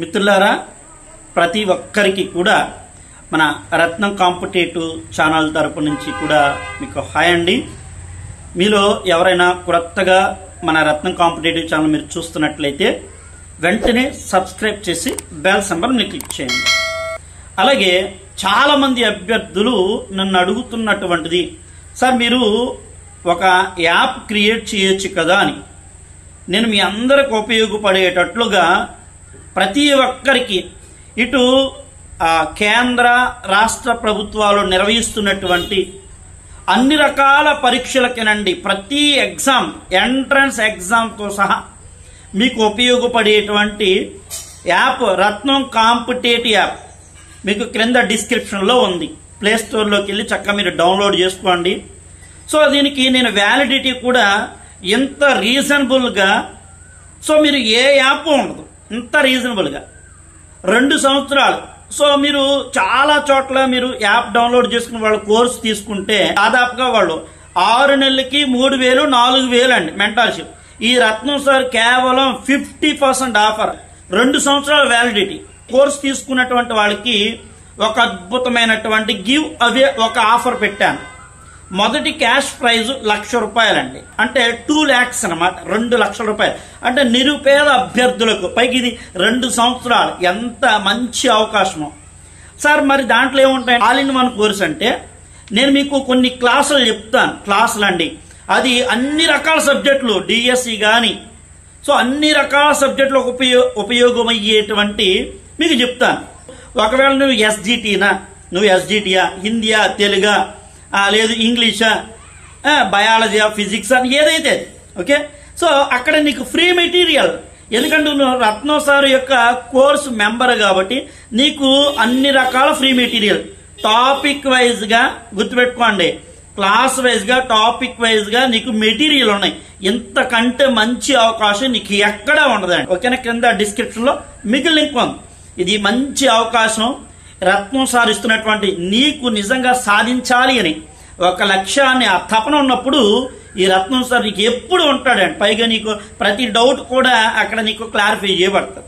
మిత్రులారా, ప్రతి ఒక్కరికి కూడా మన రత్నం కాంపిటేటివ్ ఛానల్ తరపు నుంచి కూడా మీకు హాయ్ అండి. మీలో ఎవరైనా కొత్తగా మన రత్నం కాంపిటేటివ్ ఛానల్ మీరు చూస్తున్నట్లయితే వెంటనే సబ్స్క్రైబ్ చేసి బెల్ సింబల్ని క్లిక్ చేయండి. అలాగే చాలామంది అభ్యర్థులు నన్ను అడుగుతున్నటువంటిది, సార్ మీరు ఒక యాప్ క్రియేట్ చేయొచ్చు కదా అని. నేను మీ అందరికి ఉపయోగపడేటట్లుగా ప్రతి ఒక్కరికి ఇటు కేంద్ర రాష్ట్ర ప్రభుత్వాలు నిర్వహిస్తున్నటువంటి అన్ని రకాల పరీక్షలకేనండి, ప్రతి ఎగ్జామ్ ఎంట్రన్స్ ఎగ్జామ్తో సహా మీకు ఉపయోగపడేటువంటి యాప్ రత్నం కాంపిటేటివ్ యాప్ మీకు క్రింద డిస్క్రిప్షన్లో ఉంది. ప్లేస్టోర్లోకి వెళ్ళి చక్కగా మీరు డౌన్లోడ్ చేసుకోండి. సో దీనికి నేను వ్యాలిడిటీ కూడా ఎంత రీజనబుల్గా, సో మీరు ఏ యాప్ ఉండదు ఇంత రీజనబుల్గా 2 సంవత్సరాలు. సో మీరు చాలా చోట్ల మీరు యాప్ డౌన్లోడ్ చేసుకుని వాళ్ళ కోర్సు తీసుకుంటే దాదాపుగా వాళ్ళు 6 నెలలకి 3,000 4,000 అండి మెంటర్షిప్. ఈ రత్నం సార్ కేవలం 50% ఆఫర్, 2 సంవత్సరాల వ్యాలిడిటీ. కోర్సు తీసుకున్నటువంటి వాళ్ళకి ఒక అద్భుతమైనటువంటి గివ్ అవే ఒక ఆఫర్ పెట్టాను. మొదటి క్యాష్ ప్రైజ్ ₹1,00,000 అండి, అంటే 2 lakhs అనమాట, 2 లక్షల రూపాయలు. అంటే నిరుపేద అభ్యర్థులకు, పైకి ఇది 2 సంవత్సరాలు, ఎంత మంచి అవకాశమో. సార్ మరి దాంట్లో ఏముంటాయి? ఆల్ ఇన్ వన్ కోర్స్ అంటే నేను మీకు కొన్ని క్లాసులు చెప్తాను. క్లాసులు అండి, అది అన్ని రకాల సబ్జెక్టులు, డిఎస్సి కానీ, సో అన్ని రకాల సబ్జెక్టులకు ఉపయోగమయ్యేటువంటి మీకు చెప్తాను. ఒకవేళ నువ్వు ఎస్జిటినా, నువ్వు ఎస్జిటియా, హిందీయా, తెలుగా, లేదు ఇంగ్లీషా, బయాలజీయా, ఫిజిక్స్ అని ఏదైతే అది ఓకే. సో అక్కడ నీకు ఫ్రీ మెటీరియల్, ఎందుకంటే నువ్వు రత్నం సార్ యొక్క కోర్సు మెంబర్ కాబట్టి నీకు అన్ని రకాల ఫ్రీ మెటీరియల్ టాపిక్ వైజ్గా గుర్తుపెట్టుకోండి. క్లాస్ వైజ్గా టాపిక్ వైజ్గా నీకు మెటీరియల్ ఉన్నాయి. ఇంతకంటే మంచి అవకాశం నీకు ఎక్కడా ఉండదండి. ఓకేనా? కింద డిస్క్రిప్షన్లో మీకు లింక్ ఉంది. ఇది మంచి అవకాశం. రత్నం సార్ ఇస్తున్నటువంటి నీకు నిజంగా సాధించాలి అని ఒక లక్ష్యాన్ని, ఆ తపన ఉన్నప్పుడు ఈ రత్నం సార్ నీకు ఎప్పుడు ఉంటాడండి. పైగా నీకు ప్రతి డౌట్ కూడా అక్కడ నీకు క్లారిఫై చేయబడుతుంది.